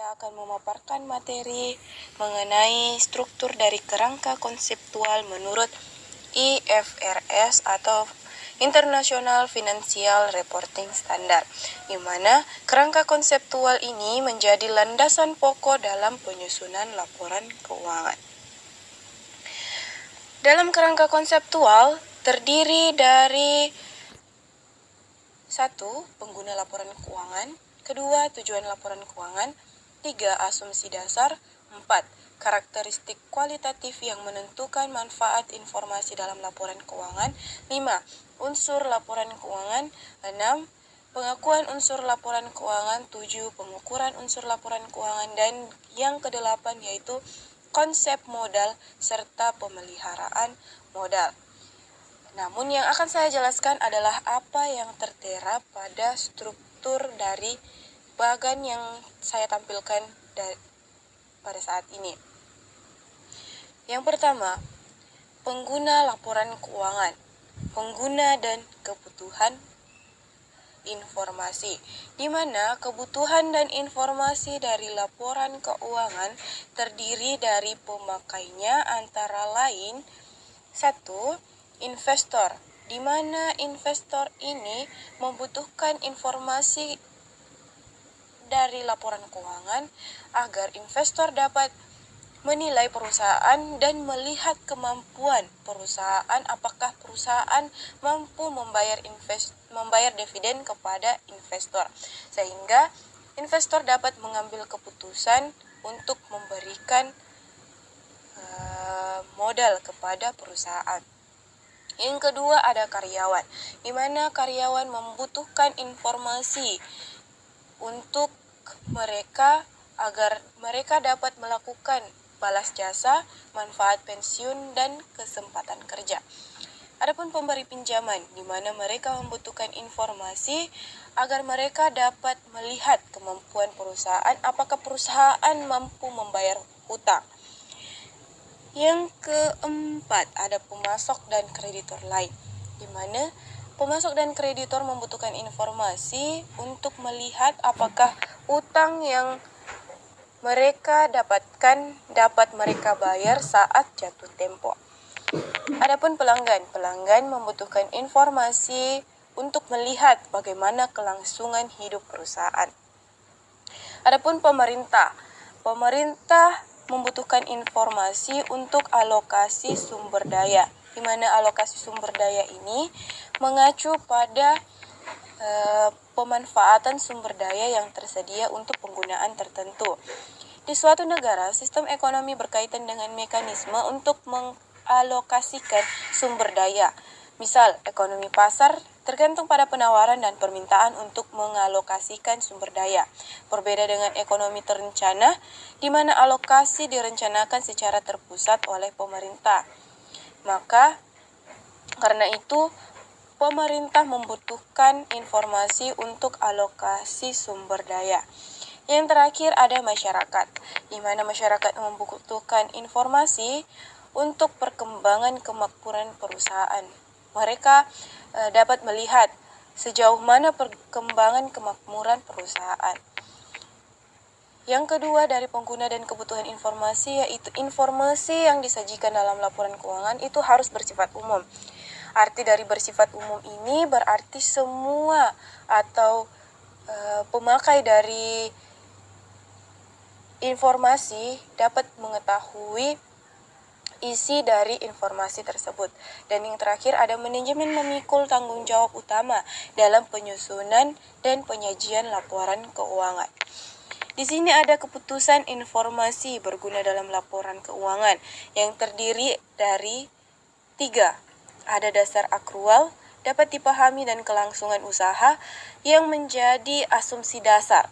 kita akan memaparkan materi mengenai struktur dari kerangka konseptual menurut IFRS atau International Financial Reporting Standard, di mana kerangka konseptual ini menjadi landasan pokok dalam penyusunan laporan keuangan. Dalam kerangka konseptual terdiri dari 1. Pengguna laporan keuangan. 2. Tujuan laporan keuangan. 3. Asumsi dasar. 4. Karakteristik kualitatif yang menentukan manfaat informasi dalam laporan keuangan. 5. Unsur laporan keuangan. 6. Pengakuan unsur laporan keuangan. 7. Pengukuran unsur laporan keuangan. Dan yang ke-8 yaitu konsep modal serta pemeliharaan modal. Namun yang akan saya jelaskan adalah apa yang tertera pada struktur dari bagan yang saya tampilkan pada saat ini. Yang pertama, pengguna laporan keuangan, pengguna dan kebutuhan informasi, di mana kebutuhan dan informasi dari laporan keuangan terdiri dari pemakainya antara lain 1. Investor, di mana investor ini membutuhkan informasi dari laporan keuangan agar investor dapat menilai perusahaan dan melihat kemampuan perusahaan, apakah perusahaan mampu membayar dividen kepada investor, sehingga investor dapat mengambil keputusan untuk memberikan modal kepada perusahaan. Yang kedua ada karyawan, di mana karyawan membutuhkan informasi untuk mereka agar mereka dapat melakukan balas jasa, manfaat pensiun, dan kesempatan kerja. Adapun pemberi pinjaman, di mana mereka membutuhkan informasi agar mereka dapat melihat kemampuan perusahaan, apakah perusahaan mampu membayar hutang. Yang keempat, ada pemasok dan kreditor lain, di mana pemasok dan kreditor membutuhkan informasi untuk melihat apakah utang yang mereka dapatkan dapat mereka bayar saat jatuh tempo. Adapun pelanggan membutuhkan informasi untuk melihat bagaimana kelangsungan hidup perusahaan. Adapun pemerintah membutuhkan informasi untuk alokasi sumber daya, di mana alokasi sumber daya ini mengacu pada pemanfaatan sumber daya yang tersedia untuk penggunaan tertentu. Di suatu negara, sistem ekonomi berkaitan dengan mekanisme untuk mengalokasikan sumber daya. Misal, ekonomi pasar tergantung pada penawaran dan permintaan untuk mengalokasikan sumber daya. Berbeda dengan ekonomi terencana, di mana alokasi direncanakan secara terpusat oleh pemerintah. Maka, karena itu, pemerintah membutuhkan informasi untuk alokasi sumber daya. Yang terakhir ada masyarakat, di mana masyarakat membutuhkan informasi untuk perkembangan kemakmuran perusahaan. Mereka dapat melihat sejauh mana perkembangan kemakmuran perusahaan. Yang kedua dari pengguna dan kebutuhan informasi yaitu informasi yang disajikan dalam laporan keuangan itu harus bersifat umum. Arti dari bersifat umum ini berarti semua atau pemakai dari informasi dapat mengetahui isi dari informasi tersebut. Dan yang terakhir ada manajemen memikul tanggung jawab utama dalam penyusunan dan penyajian laporan keuangan. Di sini ada keputusan informasi berguna dalam laporan keuangan yang terdiri dari 3. Ada dasar akrual, dapat dipahami dan kelangsungan usaha yang menjadi asumsi dasar,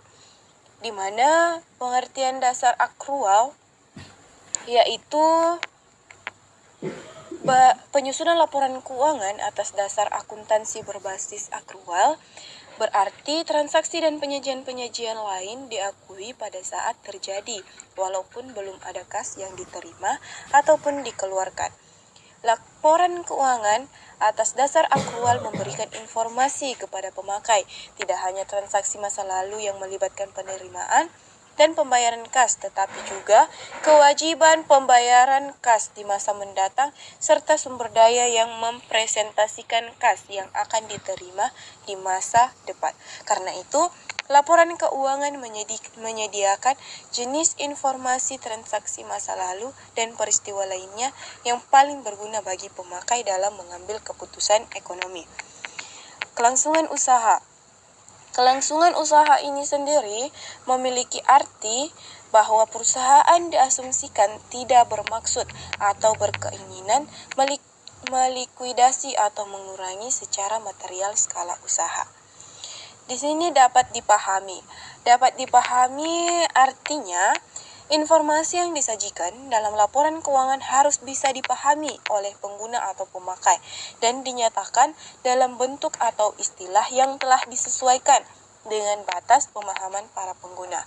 di mana pengertian dasar akrual yaitu penyusunan laporan keuangan atas dasar akuntansi berbasis akrual, berarti transaksi dan penyajian-penyajian lain diakui pada saat terjadi, walaupun belum ada kas yang diterima ataupun dikeluarkan. Laporan keuangan atas dasar akrual memberikan informasi kepada pemakai, tidak hanya transaksi masa lalu yang melibatkan penerimaan, dan pembayaran kas, tetapi juga kewajiban pembayaran kas di masa mendatang serta sumber daya yang mempresentasikan kas yang akan diterima di masa depan. Karena itu, laporan keuangan menyediakan jenis informasi transaksi masa lalu dan peristiwa lainnya yang paling berguna bagi pemakai dalam mengambil keputusan ekonomi. Kelangsungan usaha. Kelangsungan usaha ini sendiri memiliki arti bahwa perusahaan diasumsikan tidak bermaksud atau berkeinginan melikuidasi atau mengurangi secara material skala usaha. Di sini dapat dipahami artinya informasi yang disajikan dalam laporan keuangan harus bisa dipahami oleh pengguna atau pemakai dan dinyatakan dalam bentuk atau istilah yang telah disesuaikan dengan batas pemahaman para pengguna.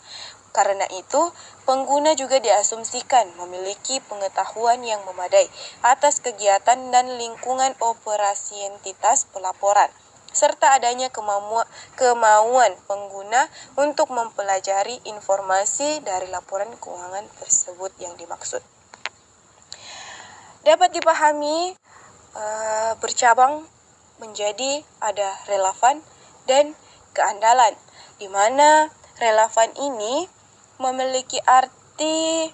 Karena itu, pengguna juga diasumsikan memiliki pengetahuan yang memadai atas kegiatan dan lingkungan operasi entitas pelaporan, serta adanya kemauan pengguna untuk mempelajari informasi dari laporan keuangan tersebut yang dimaksud. Dapat dipahami bercabang menjadi ada relevan dan keandalan, di mana relevan ini memiliki arti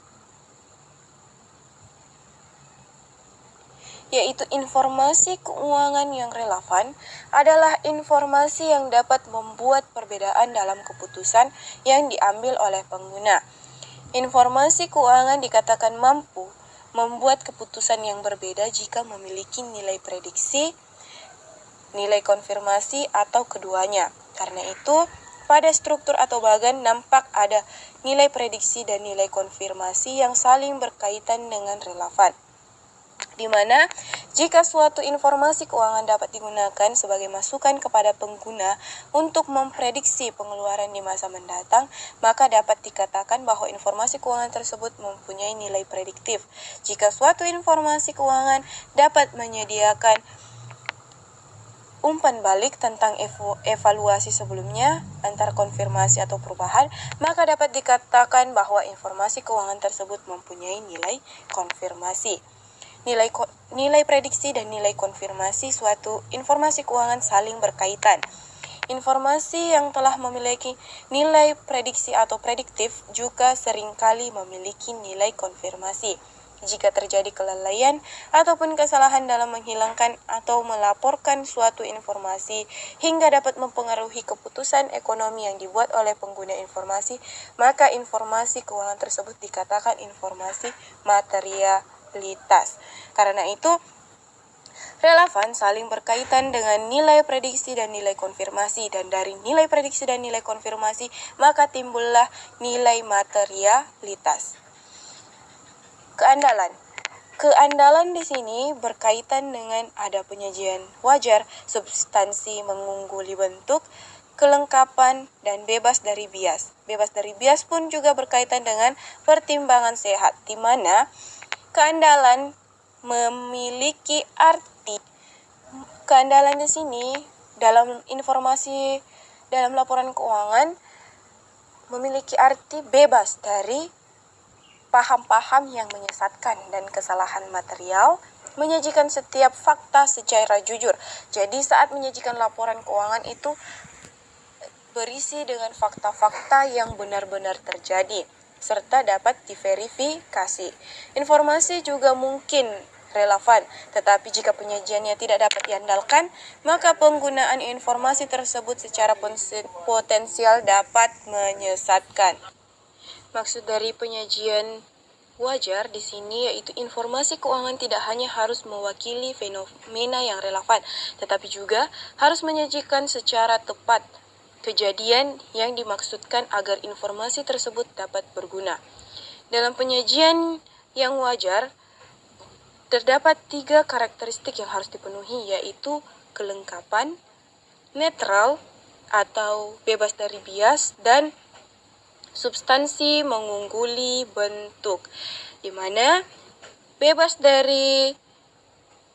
yaitu informasi keuangan yang relevan adalah informasi yang dapat membuat perbedaan dalam keputusan yang diambil oleh pengguna. Informasi keuangan dikatakan mampu membuat keputusan yang berbeda jika memiliki nilai prediksi, nilai konfirmasi, atau keduanya. Karena itu, pada struktur atau bagan nampak ada nilai prediksi dan nilai konfirmasi yang saling berkaitan dengan relevan. Di mana jika suatu informasi keuangan dapat digunakan sebagai masukan kepada pengguna untuk memprediksi pengeluaran di masa mendatang, maka dapat dikatakan bahwa informasi keuangan tersebut mempunyai nilai prediktif. Jika suatu informasi keuangan dapat menyediakan umpan balik tentang evaluasi sebelumnya antara konfirmasi atau perubahan, maka dapat dikatakan bahwa informasi keuangan tersebut mempunyai nilai konfirmasi. Nilai prediksi dan nilai konfirmasi suatu informasi keuangan saling berkaitan. Informasi yang telah memiliki nilai prediksi atau prediktif juga seringkali memiliki nilai konfirmasi. Jika terjadi kelalaian ataupun kesalahan dalam menghilangkan atau melaporkan suatu informasi hingga dapat mempengaruhi keputusan ekonomi yang dibuat oleh pengguna informasi, maka informasi keuangan tersebut dikatakan informasi materialitas. Karena itu, relevan saling berkaitan dengan nilai prediksi dan nilai konfirmasi, dan dari nilai prediksi dan nilai konfirmasi maka timbullah nilai materialitas. Keandalan di sini berkaitan dengan ada penyajian wajar, substansi mengungguli bentuk, kelengkapan, dan bebas dari bias. Bebas dari bias pun juga berkaitan dengan pertimbangan sehat, di mana keandalan memiliki arti. Keandalan di sini dalam informasi dalam laporan keuangan memiliki arti bebas dari paham-paham yang menyesatkan dan kesalahan material, menyajikan setiap fakta secara jujur. Jadi saat menyajikan laporan keuangan itu berisi dengan fakta-fakta yang benar-benar terjadi, serta dapat diverifikasi. Informasi juga mungkin relevan, tetapi jika penyajiannya tidak dapat diandalkan, maka penggunaan informasi tersebut secara potensial dapat menyesatkan. Maksud dari penyajian wajar di sini yaitu informasi keuangan tidak hanya harus mewakili fenomena yang relevan, tetapi juga harus menyajikan secara tepat kejadian yang dimaksudkan agar informasi tersebut dapat berguna. Dalam penyajian yang wajar, terdapat 3 karakteristik yang harus dipenuhi, yaitu kelengkapan, netral atau bebas dari bias, dan substansi mengungguli bentuk, di mana bebas dari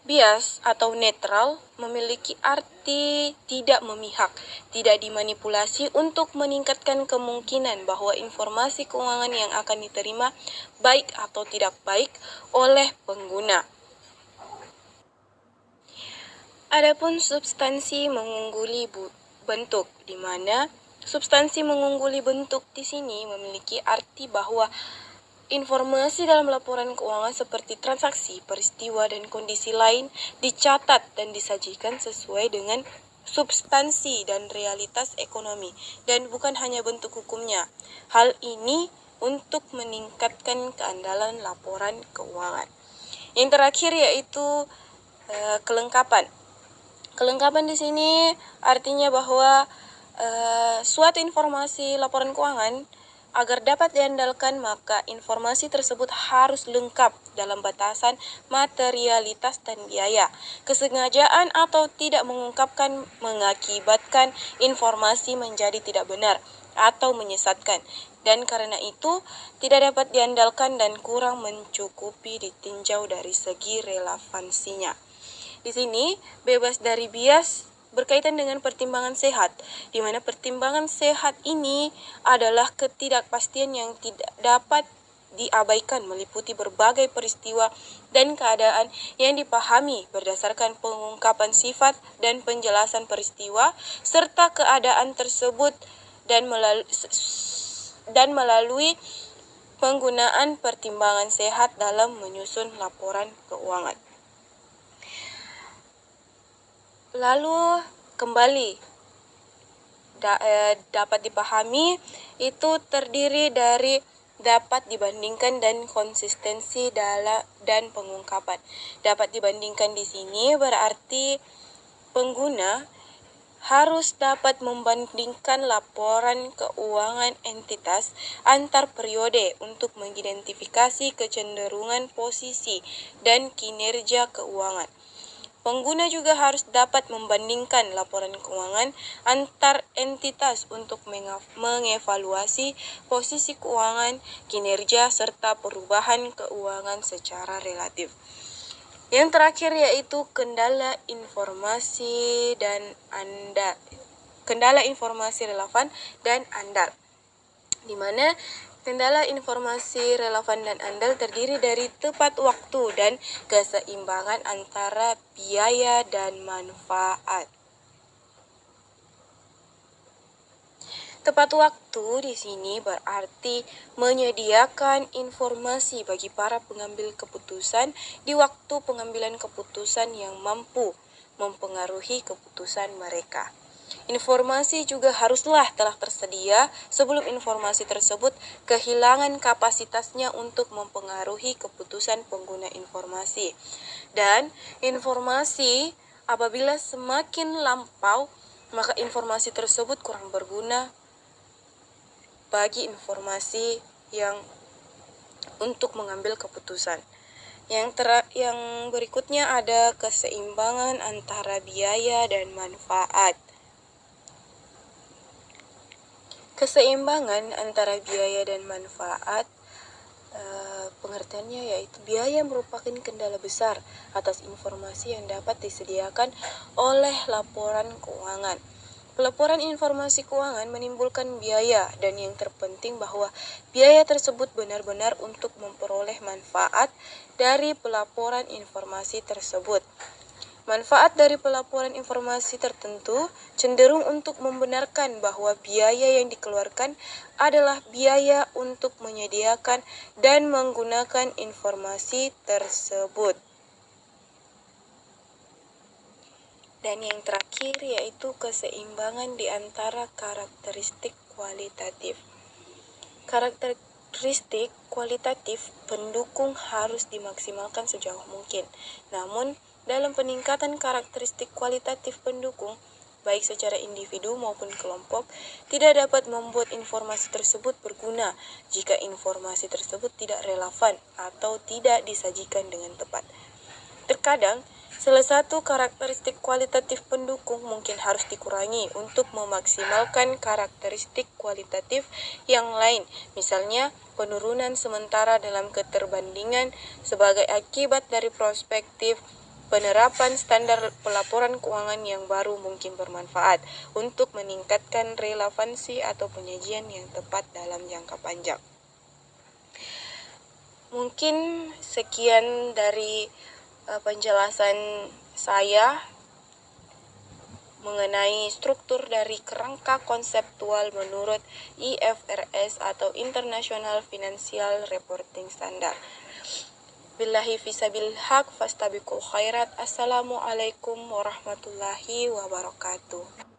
bias atau netral memiliki arti berarti tidak memihak, tidak dimanipulasi untuk meningkatkan kemungkinan bahwa informasi keuangan yang akan diterima baik atau tidak baik oleh pengguna. Adapun substansi mengungguli bentuk, di mana substansi mengungguli bentuk di sini memiliki arti bahwa informasi dalam laporan keuangan seperti transaksi, peristiwa, dan kondisi lain dicatat dan disajikan sesuai dengan substansi dan realitas ekonomi, dan bukan hanya bentuk hukumnya. Hal ini untuk meningkatkan keandalan laporan keuangan. Yang terakhir yaitu kelengkapan. Kelengkapan di sini artinya bahwa suatu informasi laporan keuangan agar dapat diandalkan, maka informasi tersebut harus lengkap dalam batasan materialitas dan biaya. Kesengajaan atau tidak mengungkapkan mengakibatkan informasi menjadi tidak benar atau menyesatkan, dan karena itu tidak dapat diandalkan dan kurang mencukupi ditinjau dari segi relevansinya. Di sini bebas dari bias berkaitan dengan pertimbangan sehat, di mana pertimbangan sehat ini adalah ketidakpastian yang tidak dapat diabaikan, meliputi berbagai peristiwa dan keadaan yang dipahami berdasarkan pengungkapan sifat dan penjelasan peristiwa serta keadaan tersebut dan melalui penggunaan pertimbangan sehat dalam menyusun laporan keuangan. Lalu kembali dapat dipahami itu terdiri dari dapat dibandingkan dan konsistensi dan pengungkapan. Dapat dibandingkan di sini berarti pengguna harus dapat membandingkan laporan keuangan entitas antar periode untuk mengidentifikasi kecenderungan posisi dan kinerja keuangan. Pengguna juga harus dapat membandingkan laporan keuangan antar entitas untuk mengevaluasi posisi keuangan, kinerja, serta perubahan keuangan secara relatif. Yang terakhir yaitu kendala informasi relevan dan andal, di mana kendala informasi relevan dan andal terdiri dari tepat waktu dan keseimbangan antara biaya dan manfaat. Tepat waktu di sini berarti menyediakan informasi bagi para pengambil keputusan di waktu pengambilan keputusan yang mampu mempengaruhi keputusan mereka. Informasi juga haruslah telah tersedia sebelum informasi tersebut kehilangan kapasitasnya untuk mempengaruhi keputusan pengguna informasi. Dan informasi apabila semakin lampau, maka informasi tersebut kurang berguna bagi informasi yang untuk mengambil keputusan. Yang berikutnya ada keseimbangan antara biaya dan manfaat. Keseimbangan antara biaya dan manfaat, pengertiannya yaitu biaya merupakan kendala besar atas informasi yang dapat disediakan oleh laporan keuangan. Pelaporan informasi keuangan menimbulkan biaya, dan yang terpenting bahwa biaya tersebut benar-benar untuk memperoleh manfaat dari pelaporan informasi tersebut. Manfaat dari pelaporan informasi tertentu cenderung untuk membenarkan bahwa biaya yang dikeluarkan adalah biaya untuk menyediakan dan menggunakan informasi tersebut. Dan yang terakhir yaitu keseimbangan di antara karakteristik kualitatif. Karakteristik kualitatif pendukung harus dimaksimalkan sejauh mungkin. Namun, dalam peningkatan karakteristik kualitatif pendukung, baik secara individu maupun kelompok, tidak dapat membuat informasi tersebut berguna jika informasi tersebut tidak relevan atau tidak disajikan dengan tepat. Terkadang, salah satu karakteristik kualitatif pendukung mungkin harus dikurangi untuk memaksimalkan karakteristik kualitatif yang lain, misalnya penurunan sementara dalam keterbandingan sebagai akibat dari perspektif Penerapan standar pelaporan keuangan yang baru mungkin bermanfaat untuk meningkatkan relevansi atau penyajian yang tepat dalam jangka panjang. Mungkin sekian dari penjelasan saya mengenai struktur dari kerangka konseptual menurut IFRS atau International Financial Reporting Standard. Billahi fisabil haq fastabiqul khairat. Assalamualaikum warahmatullahi wabarakatuh.